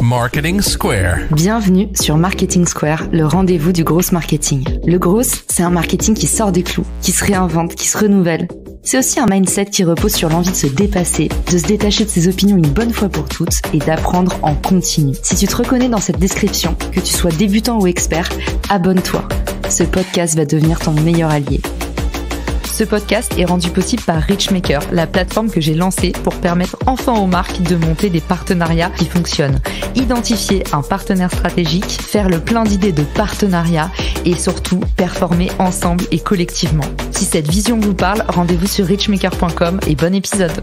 Marketing Square. Bienvenue sur Marketing Square, le rendez-vous du growth marketing. Le growth, c'est un marketing qui sort des clous, qui se réinvente, qui se renouvelle. C'est aussi un mindset qui repose sur l'envie de se dépasser, de se détacher de ses opinions une bonne fois pour toutes et d'apprendre en continu. Si tu te reconnais dans cette description, que tu sois débutant ou expert, abonne-toi. Ce podcast va devenir ton meilleur allié. Ce podcast est rendu possible par Richmaker, la plateforme que j'ai lancée pour permettre enfin aux marques de monter des partenariats qui fonctionnent. Identifier un partenaire stratégique, faire le plein d'idées de partenariats et surtout performer ensemble et collectivement. Si cette vision vous parle, rendez-vous sur richmaker.com et bon épisode.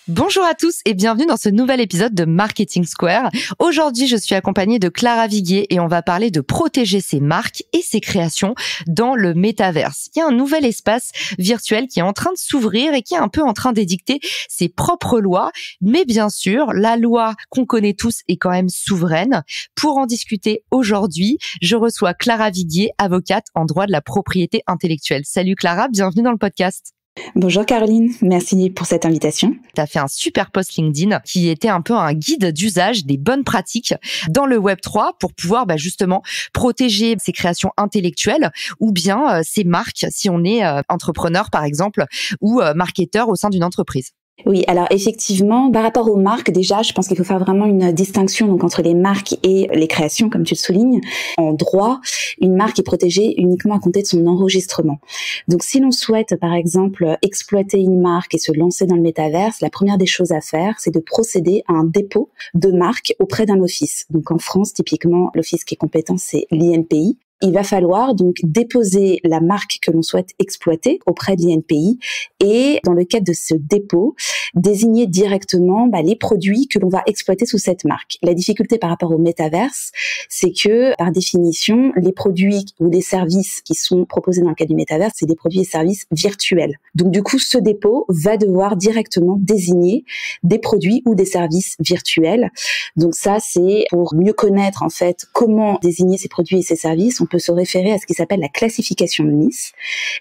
Bonjour à tous et bienvenue dans ce nouvel épisode de Marketing Square. Aujourd'hui, je suis accompagnée de Clara Viguier et on va parler de protéger ses marques et ses créations dans le métaverse. Il y a un nouvel espace virtuel qui est en train de s'ouvrir et qui est un peu en train d'édicter ses propres lois. Mais bien sûr, la loi qu'on connaît tous est quand même souveraine. Pour en discuter aujourd'hui, je reçois Clara Viguier, avocate en droit de la propriété intellectuelle. Salut Clara, bienvenue dans le podcast. Bonjour Caroline, merci pour cette invitation. Tu as fait un super post LinkedIn qui était un peu un guide d'usage des bonnes pratiques dans le Web3 pour pouvoir justement protéger ses créations intellectuelles ou bien ses marques si on est entrepreneur par exemple ou marketeur au sein d'une entreprise. Oui, alors effectivement, par rapport aux marques, déjà, je pense qu'il faut faire vraiment une distinction donc entre les marques et les créations, comme tu le soulignes. En droit, une marque est protégée uniquement à compter de son enregistrement. Donc, si l'on souhaite, par exemple, exploiter une marque et se lancer dans le métaverse, la première des choses à faire, c'est de procéder à un dépôt de marque auprès d'un office. Donc, en France, typiquement, l'office qui est compétent, c'est l'INPI. Il va falloir donc déposer la marque que l'on souhaite exploiter auprès de l'INPI et dans le cadre de ce dépôt, désigner directement les produits que l'on va exploiter sous cette marque. La difficulté par rapport au métaverse, c'est que par définition, les produits ou les services qui sont proposés dans le cadre du métaverse, c'est des produits et services virtuels. Donc du coup, ce dépôt va devoir directement désigner des produits ou des services virtuels. Donc ça, c'est pour mieux connaître en fait comment désigner ces produits et ces services. On peut se référer à ce qui s'appelle la classification de Nice.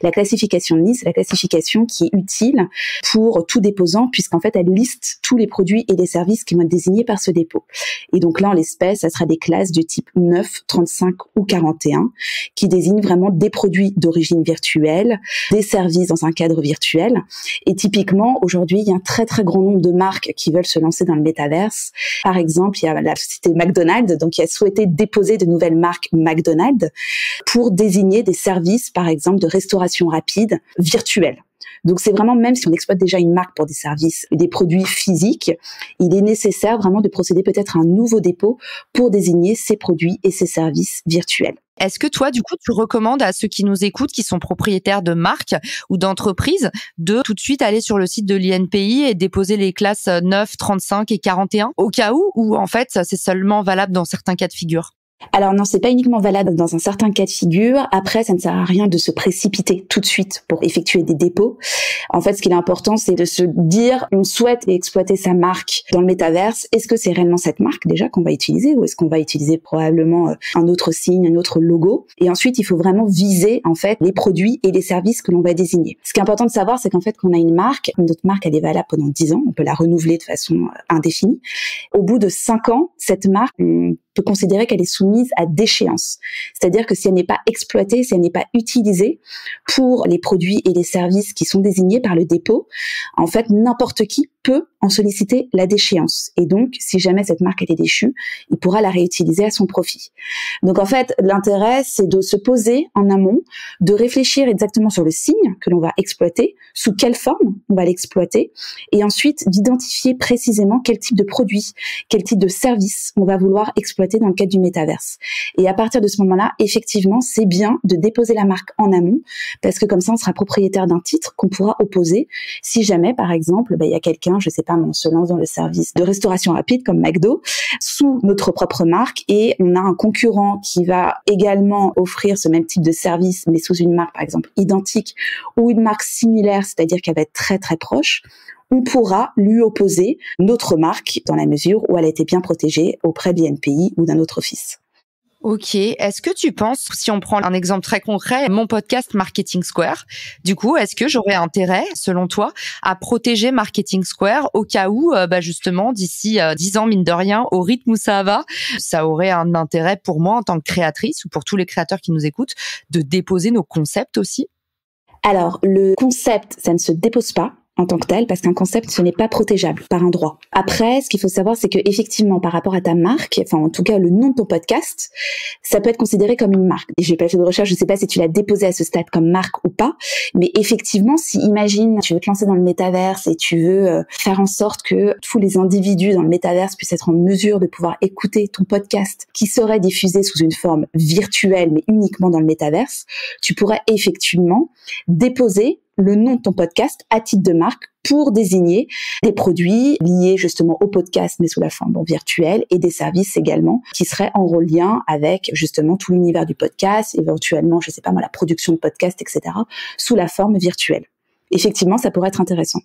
La classification de Nice, c'est la classification qui est utile pour tout déposant puisqu'en fait, elle liste tous les produits et les services qui vont être désignés par ce dépôt. Et donc là, en l'espèce, ça sera des classes de type 9, 35 ou 41 qui désignent vraiment des produits d'origine virtuelle, des services dans un cadre virtuel. Et typiquement, aujourd'hui, il y a un très très grand nombre de marques qui veulent se lancer dans le métaverse. Par exemple, il y a la société McDonald's, donc qui a souhaité déposer de nouvelles marques McDonald's pour désigner des services, par exemple, de restauration rapide virtuelle. Donc c'est vraiment, même si on exploite déjà une marque pour des services et des produits physiques, il est nécessaire vraiment de procéder peut-être à un nouveau dépôt pour désigner ces produits et ces services virtuels. Est-ce que toi, du coup, tu recommandes à ceux qui nous écoutent, qui sont propriétaires de marques ou d'entreprises, de tout de suite aller sur le site de l'INPI et déposer les classes 9, 35 et 41 au cas où, ou en fait, c'est seulement valable dans certains cas de figure? Alors non, c'est pas uniquement valable dans un certain cas de figure. Après, ça ne sert à rien de se précipiter tout de suite pour effectuer des dépôts. En fait, ce qui est important, c'est de se dire, on souhaite exploiter sa marque dans le métaverse. Est-ce que c'est réellement cette marque déjà qu'on va utiliser ou est-ce qu'on va utiliser probablement un autre signe, un autre logo? Et ensuite, il faut vraiment viser en fait les produits et les services que l'on va désigner. Ce qui est important de savoir, c'est qu'en fait, qu'on a une marque, notre marque, elle est valable pendant 10 ans. On peut la renouveler de façon indéfinie. Au bout de 5 ans, cette marque, on peut considérer qu'elle est soumise à déchéance. C'est-à-dire que si elle n'est pas exploitée, si elle n'est pas utilisée pour les produits et les services qui sont désignés par le dépôt, en fait, n'importe qui peut en solliciter la déchéance. Et donc, si jamais cette marque était déchue, il pourra la réutiliser à son profit. Donc, en fait, l'intérêt, c'est de se poser en amont, de réfléchir exactement sur le signe que l'on va exploiter, sous quelle forme on va l'exploiter, et ensuite d'identifier précisément quel type de produit, quel type de service on va vouloir exploiter dans le cadre du métaverse. Et à partir de ce moment-là, effectivement, c'est bien de déposer la marque en amont, parce que comme ça, on sera propriétaire d'un titre qu'on pourra opposer si jamais, par exemple, il y a quelqu'un, je sais pas, on se lance dans le service de restauration rapide comme McDo sous notre propre marque et on a un concurrent qui va également offrir ce même type de service mais sous une marque par exemple identique ou une marque similaire, c'est-à-dire qu'elle va être très très proche, on pourra lui opposer notre marque dans la mesure où elle a été bien protégée auprès de l'INPI ou d'un autre office. Ok. Est-ce que tu penses, si on prend un exemple très concret, mon podcast Marketing Square, du coup, est-ce que j'aurais intérêt, selon toi, à protéger Marketing Square au cas où, justement, d'ici 10 ans, mine de rien, au rythme où ça va, ça aurait un intérêt pour moi en tant que créatrice ou pour tous les créateurs qui nous écoutent de déposer nos concepts aussi? Alors, le concept, ça ne se dépose pas en tant que tel, parce qu'un concept, ce n'est pas protégeable par un droit. Après, ce qu'il faut savoir, c'est que effectivement, par rapport à ta marque, enfin, en tout cas, le nom de ton podcast, ça peut être considéré comme une marque. Et j'ai pas fait de recherche, je sais pas si tu l'as déposé à ce stade comme marque ou pas, mais effectivement, si imagine, tu veux te lancer dans le métaverse et tu veux faire en sorte que tous les individus dans le métaverse puissent être en mesure de pouvoir écouter ton podcast qui serait diffusé sous une forme virtuelle, mais uniquement dans le métaverse, tu pourrais effectivement déposer le nom de ton podcast à titre de marque pour désigner des produits liés justement au podcast, mais sous la forme virtuelle, et des services également qui seraient en lien avec justement tout l'univers du podcast, éventuellement, je sais pas moi, la production de podcast, etc., sous la forme virtuelle. Effectivement, ça pourrait être intéressant.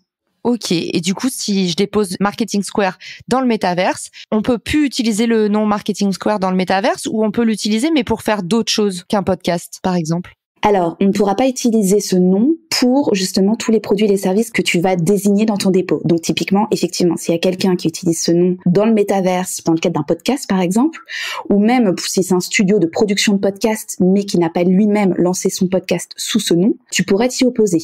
Ok. Et du coup, si je dépose Marketing Square dans le métaverse, on peut plus utiliser le nom Marketing Square dans le métaverse, ou on peut l'utiliser, mais pour faire d'autres choses qu'un podcast, par exemple? Alors, on ne pourra pas utiliser ce nom pour justement tous les produits et les services que tu vas désigner dans ton dépôt. Donc typiquement, effectivement, s'il y a quelqu'un qui utilise ce nom dans le métaverse, dans le cadre d'un podcast par exemple, ou même si c'est un studio de production de podcast, mais qui n'a pas lui-même lancé son podcast sous ce nom, tu pourrais t'y opposer.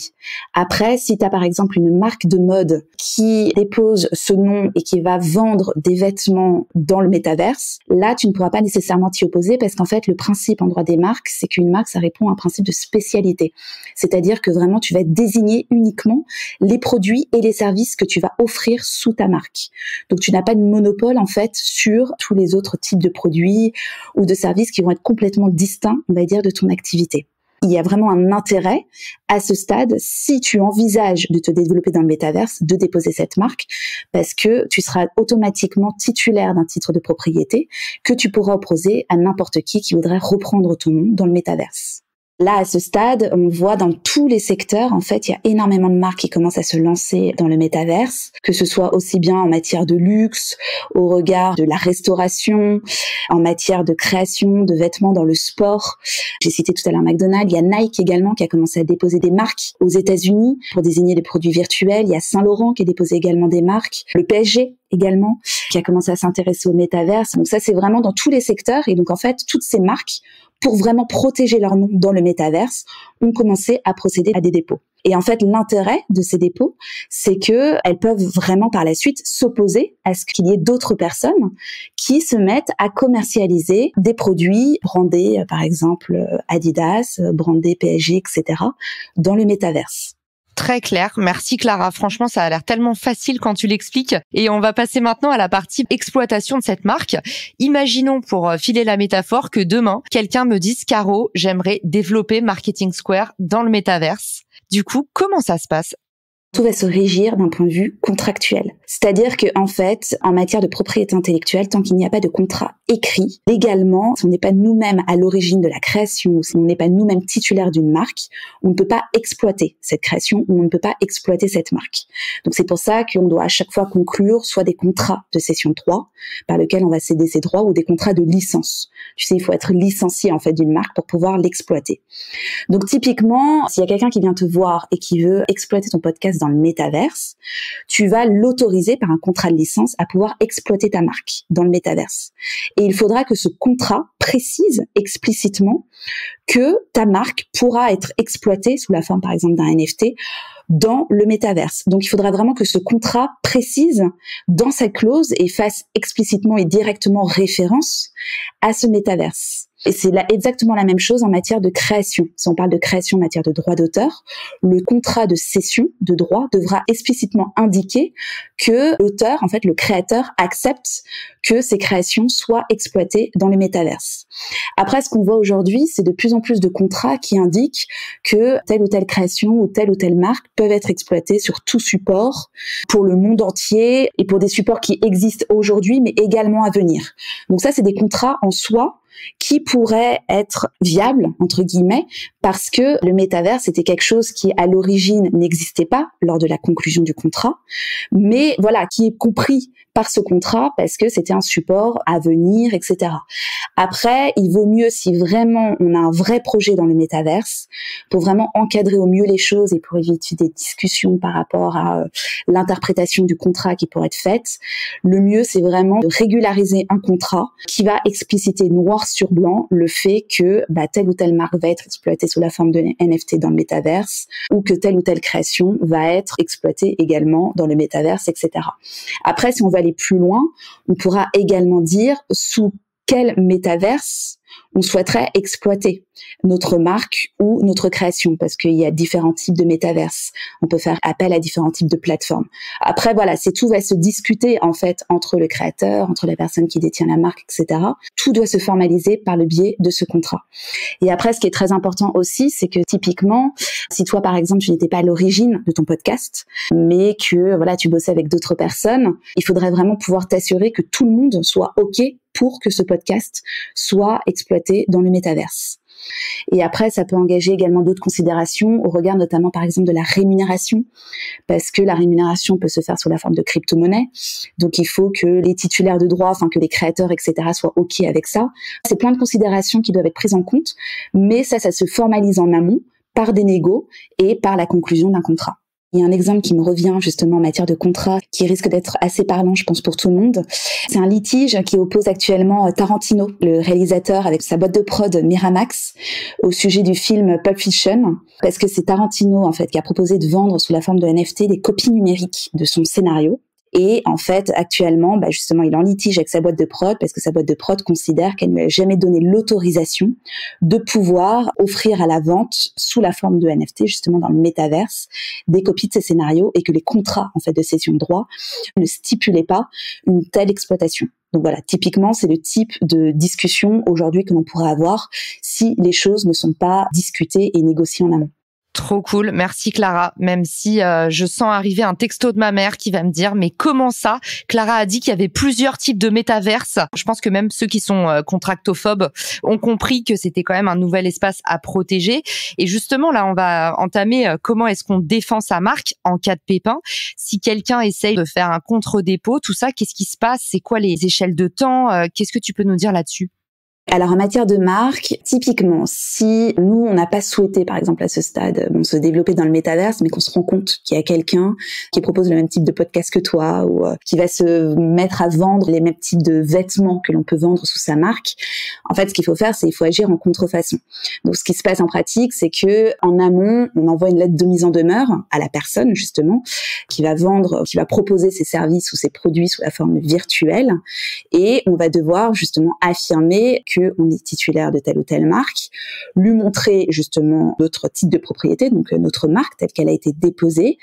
Après, si tu as par exemple une marque de mode qui dépose ce nom et qui va vendre des vêtements dans le métaverse, là, tu ne pourras pas nécessairement t'y opposer parce qu'en fait, le principe en droit des marques, c'est qu'une marque, ça répond à un principe de spécialité. C'est-à-dire que vraiment, tu vas désigner uniquement les produits et les services que tu vas offrir sous ta marque. Donc, tu n'as pas de monopole, en fait, sur tous les autres types de produits ou de services qui vont être complètement distincts, on va dire, de ton activité. Il y a vraiment un intérêt à ce stade, si tu envisages de te développer dans le métaverse, de déposer cette marque, parce que tu seras automatiquement titulaire d'un titre de propriété que tu pourras opposer à n'importe qui voudrait reprendre ton nom dans le métaverse. Là, à ce stade, on voit dans tous les secteurs, en fait, il y a énormément de marques qui commencent à se lancer dans le métaverse, que ce soit aussi bien en matière de luxe, au regard de la restauration, en matière de création de vêtements dans le sport. J'ai cité tout à l'heure McDonald's, il y a Nike également qui a commencé à déposer des marques aux États-Unis pour désigner des produits virtuels. Il y a Saint-Laurent qui a déposé également des marques. Le PSG également, qui a commencé à s'intéresser au métaverse. Donc ça, c'est vraiment dans tous les secteurs. Et donc, en fait, toutes ces marques, pour vraiment protéger leur nom dans le métaverse, ont commencé à procéder à des dépôts. Et en fait, l'intérêt de ces dépôts, c'est que elles peuvent vraiment par la suite s'opposer à ce qu'il y ait d'autres personnes qui se mettent à commercialiser des produits brandés, par exemple Adidas, brandés PSG, etc., dans le métaverse. Très clair. Merci Clara. Franchement, ça a l'air tellement facile quand tu l'expliques. Et on va passer maintenant à la partie exploitation de cette marque. Imaginons, pour filer la métaphore, que demain, quelqu'un me dise « Caro, j'aimerais développer Marketing Square dans le métaverse ». Du coup, comment ça se passe ? Tout va se régir d'un point de vue contractuel. C'est-à-dire que, en fait, en matière de propriété intellectuelle, tant qu'il n'y a pas de contrat écrit, légalement, si on n'est pas nous-mêmes à l'origine de la création, si on n'est pas nous-mêmes titulaires d'une marque, on ne peut pas exploiter cette création ou on ne peut pas exploiter cette marque. Donc c'est pour ça qu'on doit à chaque fois conclure soit des contrats de cession de droits par lesquels on va céder ses droits ou des contrats de licence. Tu sais, il faut être licencié en fait d'une marque pour pouvoir l'exploiter. Donc typiquement, s'il y a quelqu'un qui vient te voir et qui veut exploiter ton podcast dans le métaverse, tu vas l'autoriser par un contrat de licence à pouvoir exploiter ta marque dans le métaverse. Et il faudra que ce contrat précise explicitement que ta marque pourra être exploitée sous la forme, par exemple, d'un NFT dans le métaverse. Donc, il faudra vraiment que ce contrat précise dans sa clause et fasse explicitement et directement référence à ce métaverse. Et c'est là exactement la même chose en matière de création. Si on parle de création en matière de droit d'auteur, le contrat de cession de droit devra explicitement indiquer que l'auteur, en fait, le créateur, accepte que ces créations soient exploitées dans le métaverse. Après, ce qu'on voit aujourd'hui, c'est de plus en plus de contrats qui indiquent que telle ou telle création ou telle marque peuvent être exploitées sur tout support pour le monde entier et pour des supports qui existent aujourd'hui, mais également à venir. Donc ça, c'est des contrats en soi qui pourrait être viable, entre guillemets, parce que le métaverse était quelque chose qui, à l'origine, n'existait pas lors de la conclusion du contrat, mais voilà, qui est compris par ce contrat parce que c'était un support à venir, etc. Après, il vaut mieux, si vraiment on a un vrai projet dans le métaverse, pour vraiment encadrer au mieux les choses et pour éviter des discussions par rapport à l'interprétation du contrat qui pourrait être faite, le mieux, c'est vraiment de régulariser un contrat qui va expliciter noir sur blanc le fait que telle ou telle marque va être exploitée sous la forme de NFT dans le métaverse ou que telle ou telle création va être exploitée également dans le métaverse, etc. Après, si on va aller plus loin, on pourra également dire sous quel métaverse on souhaiterait exploiter notre marque ou notre création, parce qu'il y a différents types de métaverses. On peut faire appel à différents types de plateformes. Après, voilà, tout va se discuter, en fait, entre le créateur, entre la personne qui détient la marque, etc. Tout doit se formaliser par le biais de ce contrat. Et après, ce qui est très important aussi, c'est que typiquement, si toi, par exemple, tu n'étais pas à l'origine de ton podcast, mais que, voilà, tu bossais avec d'autres personnes, il faudrait vraiment pouvoir t'assurer que tout le monde soit OK pour que ce podcast soit exploité dans le métaverse. Et après, ça peut engager également d'autres considérations au regard notamment, par exemple, de la rémunération, parce que la rémunération peut se faire sous la forme de crypto-monnaie. Donc, il faut que les titulaires de droits, que les créateurs, etc., soient OK avec ça. C'est plein de considérations qui doivent être prises en compte, mais ça se formalise en amont par des négos et par la conclusion d'un contrat. Il y a un exemple qui me revient justement en matière de contrat qui risque d'être assez parlant, je pense, pour tout le monde. C'est un litige qui oppose actuellement Tarantino, le réalisateur, avec sa boîte de prod Miramax, au sujet du film Pulp Fiction, parce que c'est Tarantino, en fait, qui a proposé de vendre sous la forme de NFT des copies numériques de son scénario. Et en fait, actuellement, justement, il est en litige avec sa boîte de prod parce que sa boîte de prod considère qu'elle ne lui a jamais donné l'autorisation de pouvoir offrir à la vente sous la forme de NFT, justement dans le métaverse, des copies de ses scénarios et que les contrats, en fait, de cession de droits ne stipulaient pas une telle exploitation. Donc voilà, typiquement, c'est le type de discussion aujourd'hui que l'on pourrait avoir si les choses ne sont pas discutées et négociées en amont. Trop cool, merci Clara, même si je sens arriver un texto de ma mère qui va me dire mais comment ça? Clara a dit qu'il y avait plusieurs types de métaverses. Je pense que même ceux qui sont contractophobes ont compris que c'était quand même un nouvel espace à protéger. Et justement là, on va entamer comment est-ce qu'on défend sa marque en cas de pépin. Si quelqu'un essaye de faire un contre-dépôt, tout ça, qu'est-ce qui se passe? C'est quoi les échelles de temps? Qu'est-ce que tu peux nous dire là-dessus? Alors en matière de marque, typiquement, si nous on n'a pas souhaité, par exemple à ce stade, se développer dans le métaverse, mais qu'on se rend compte qu'il y a quelqu'un qui propose le même type de podcast que toi ou qui va se mettre à vendre les mêmes types de vêtements que l'on peut vendre sous sa marque, en fait, ce qu'il faut faire, c'est il faut agir en contrefaçon. Donc ce qui se passe en pratique, c'est que en amont, on envoie une lettre de mise en demeure à la personne justement qui va vendre, qui va proposer ses services ou ses produits sous la forme virtuelle, et on va devoir justement affirmer qu'on est titulaire de telle ou telle marque, lui montrer justement notre titre de propriété, donc notre marque telle qu'elle a été déposée,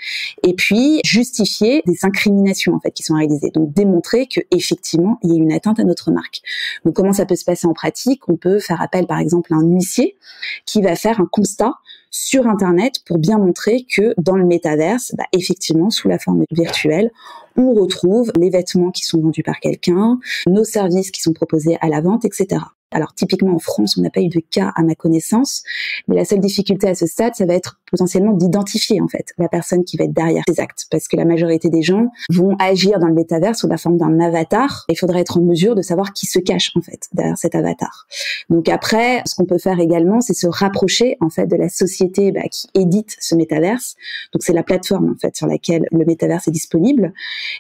et puis justifier des incriminations en fait qui sont réalisées, donc démontrer que effectivement il y a une atteinte à notre marque. Donc comment ça peut se passer en pratique? On peut faire appel par exemple à un huissier qui va faire un constat sur Internet pour bien montrer que dans le métaverse, effectivement, sous la forme virtuelle, on retrouve les vêtements qui sont vendus par quelqu'un, nos services qui sont proposés à la vente, etc. Alors typiquement en France, on n'a pas eu de cas à ma connaissance, mais la seule difficulté à ce stade, ça va être potentiellement d'identifier en fait la personne qui va être derrière ces actes, parce que la majorité des gens vont agir dans le métavers sous la forme d'un avatar. Il faudrait être en mesure de savoir qui se cache en fait derrière cet avatar. Donc après, ce qu'on peut faire également, c'est se rapprocher en fait de la société qui édite ce métaverse. Donc c'est la plateforme en fait sur laquelle le métaverse est disponible,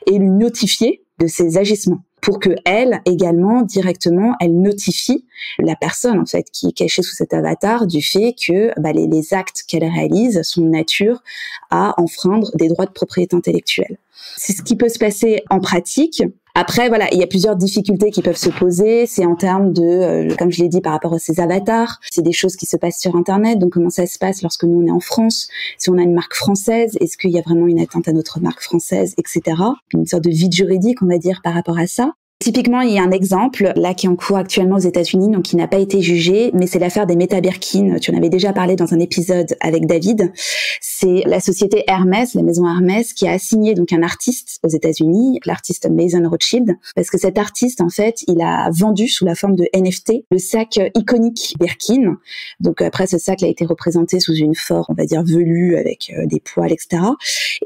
et lui notifier de ses agissements, pour que elle également directement elle notifie la personne en fait qui est cachée sous cet avatar du fait que les actes qu'elle réalise sont de nature à enfreindre des droits de propriété intellectuelle. C'est ce qui peut se passer en pratique. Après, voilà, il y a plusieurs difficultés qui peuvent se poser. C'est en termes de, comme je l'ai dit, par rapport à ces avatars. C'est des choses qui se passent sur Internet. Donc, comment ça se passe lorsque nous, on est en France? Si on a une marque française, est-ce qu'il y a vraiment une atteinte à notre marque française, etc. Une sorte de vide juridique, on va dire, par rapport à ça. Typiquement, il y a un exemple là qui est en cours actuellement aux États-Unis, donc qui n'a pas été jugé, mais c'est l'affaire des Meta Birkin. Tu en avais déjà parlé dans un épisode avec David. C'est la société Hermès, la maison Hermès, qui a assigné donc un artiste aux États-Unis, l'artiste Mason Rothschild, parce que cet artiste, en fait, il a vendu sous la forme de NFT le sac iconique Birkin. Donc après, ce sac a été représenté sous une forme, on va dire, velue avec des poils, etc.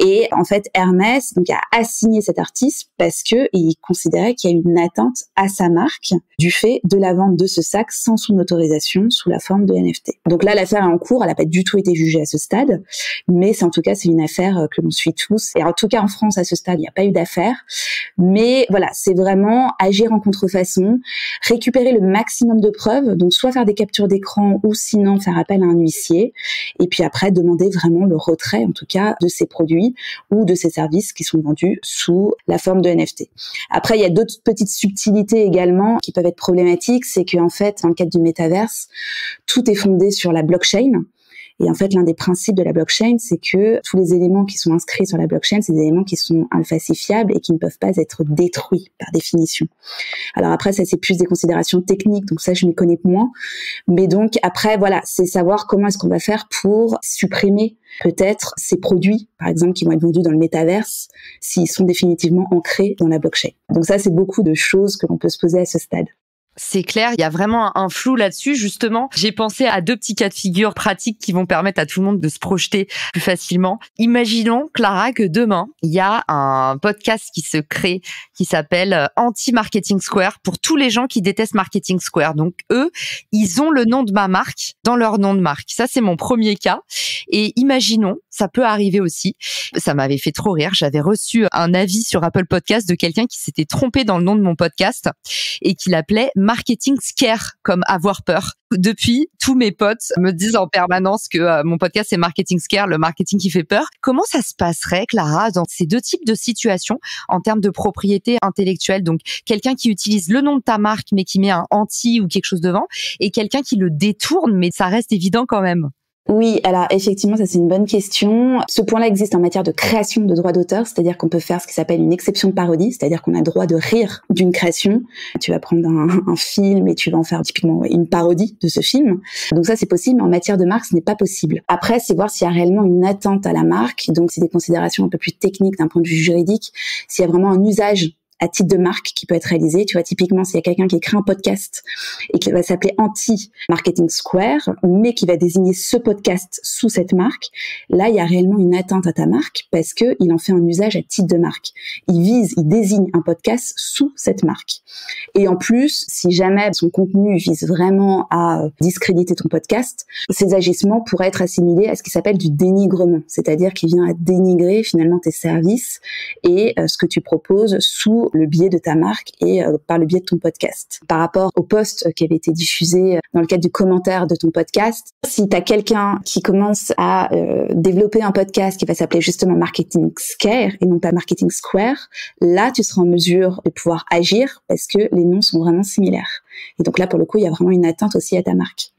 Et en fait, Hermès donc a assigné cet artiste parce que il considérait qu'il y a une atteinte à sa marque du fait de la vente de ce sac sans son autorisation sous la forme de NFT. Donc là, l'affaire est en cours, elle n'a pas du tout été jugée à ce stade, mais c'est en tout cas, c'est une affaire que l'on suit tous. Et en tout cas, en France, à ce stade, il n'y a pas eu d'affaire. Mais voilà, c'est vraiment agir en contrefaçon, récupérer le maximum de preuves, donc soit faire des captures d'écran ou sinon faire appel à un huissier, et puis après demander vraiment le retrait, en tout cas, de ces produits ou de ces services qui sont vendus sous la forme de NFT. Après, il y a d'autres petites subtilités également qui peuvent être problématiques, c'est qu'en fait, dans le cadre du métaverse, tout est fondé sur la blockchain. Et en fait, l'un des principes de la blockchain, c'est que tous les éléments qui sont inscrits sur la blockchain, c'est des éléments qui sont infalsifiables et qui ne peuvent pas être détruits par définition. Alors après, ça, c'est plus des considérations techniques, donc ça, je m'y connais moins. Mais donc, après, voilà, c'est savoir comment est-ce qu'on va faire pour supprimer peut-être ces produits, par exemple, qui vont être vendus dans le métaverse, s'ils sont définitivement ancrés dans la blockchain. Donc ça, c'est beaucoup de choses que l'on peut se poser à ce stade. C'est clair, il y a vraiment un flou là-dessus. Justement, j'ai pensé à 2 petits cas de figure pratiques qui vont permettre à tout le monde de se projeter plus facilement. Imaginons, Clara, que demain, il y a un podcast qui se crée, qui s'appelle Anti-Marketing Square, pour tous les gens qui détestent Marketing Square. Donc, eux, ils ont le nom de ma marque dans leur nom de marque. Ça, c'est mon premier cas. Et imaginons, ça peut arriver aussi. Ça m'avait fait trop rire. J'avais reçu un avis sur Apple Podcast de quelqu'un qui s'était trompé dans le nom de mon podcast et qui l'appelait Marketing Scare, comme avoir peur. Depuis, tous mes potes me disent en permanence que mon podcast c'est Marketing Scare, le marketing qui fait peur. Comment ça se passerait, Clara, dans ces 2 types de situations en termes de propriété intellectuelle? Donc, quelqu'un qui utilise le nom de ta marque mais qui met un anti ou quelque chose devant, et quelqu'un qui le détourne, mais ça reste évident quand même. Oui, alors effectivement, ça c'est une bonne question. Ce point-là existe en matière de création de droits d'auteur, c'est-à-dire qu'on peut faire ce qui s'appelle une exception de parodie, c'est-à-dire qu'on a le droit de rire d'une création. Tu vas prendre un film et tu vas en faire typiquement une parodie de ce film. Donc ça c'est possible, mais en matière de marque, ce n'est pas possible. Après, c'est voir s'il y a réellement une atteinte à la marque, donc c'est des considérations un peu plus techniques d'un point de vue juridique, s'il y a vraiment un usage à titre de marque qui peut être réalisé. Tu vois, typiquement, s'il y a quelqu'un qui crée un podcast et qui va s'appeler Anti-Marketing Square, mais qui va désigner ce podcast sous cette marque, là, il y a réellement une atteinte à ta marque parce que il en fait un usage à titre de marque. Il désigne un podcast sous cette marque. Et en plus, si jamais son contenu vise vraiment à discréditer ton podcast, ces agissements pourraient être assimilés à ce qui s'appelle du dénigrement, c'est-à-dire qu'il vient à dénigrer finalement tes services et ce que tu proposes sous le biais de ta marque et par le biais de ton podcast. Par rapport au post qui avait été diffusé dans le cadre du commentaire de ton podcast, si tu as quelqu'un qui commence à développer un podcast qui va s'appeler justement Marketing Scare et non pas Marketing Square, là tu seras en mesure de pouvoir agir parce que les noms sont vraiment similaires. Et donc là pour le coup, il y a vraiment une atteinte aussi à ta marque.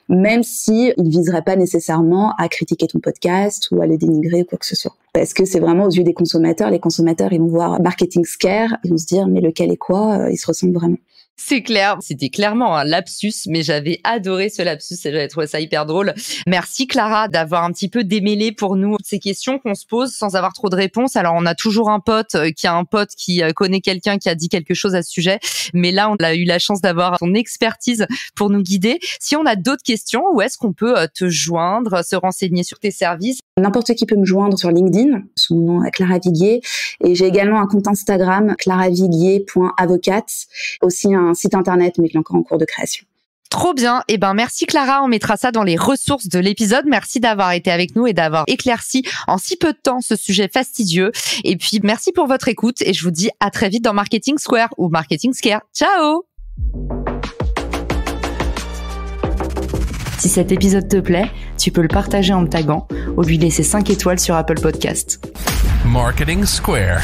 Même si il viserait pas nécessairement à critiquer ton podcast ou à le dénigrer ou quoi que ce soit. Parce que c'est vraiment aux yeux des consommateurs. Les consommateurs, ils vont voir Marketing Scare, ils vont se dire, mais lequel est quoi? Ils se ressemblent vraiment. C'est clair, c'était clairement un lapsus, mais j'avais adoré ce lapsus et j'avais trouvé ça hyper drôle. Merci Clara d'avoir un petit peu démêlé pour nous ces questions qu'on se pose sans avoir trop de réponses. Alors on a toujours un pote qui connaît quelqu'un qui a dit quelque chose à ce sujet, mais là on a eu la chance d'avoir ton expertise pour nous guider. Si on a d'autres questions, où est-ce qu'on peut te joindre, se renseigner sur tes services? N'importe qui peut me joindre sur LinkedIn, sous mon nom Clara Viguier, et j'ai également un compte Instagram, claraviguier.avocate, aussi un site internet, mais qui est encore en cours de création. Trop bien. Eh ben, merci Clara. On mettra ça dans les ressources de l'épisode. Merci d'avoir été avec nous et d'avoir éclairci en si peu de temps ce sujet fastidieux. Et puis, merci pour votre écoute et je vous dis à très vite dans Marketing Square ou Marketing Scare. Ciao! Si cet épisode te plaît, tu peux le partager en me taguant ou lui laisser 5 étoiles sur Apple Podcast. Marketing Square.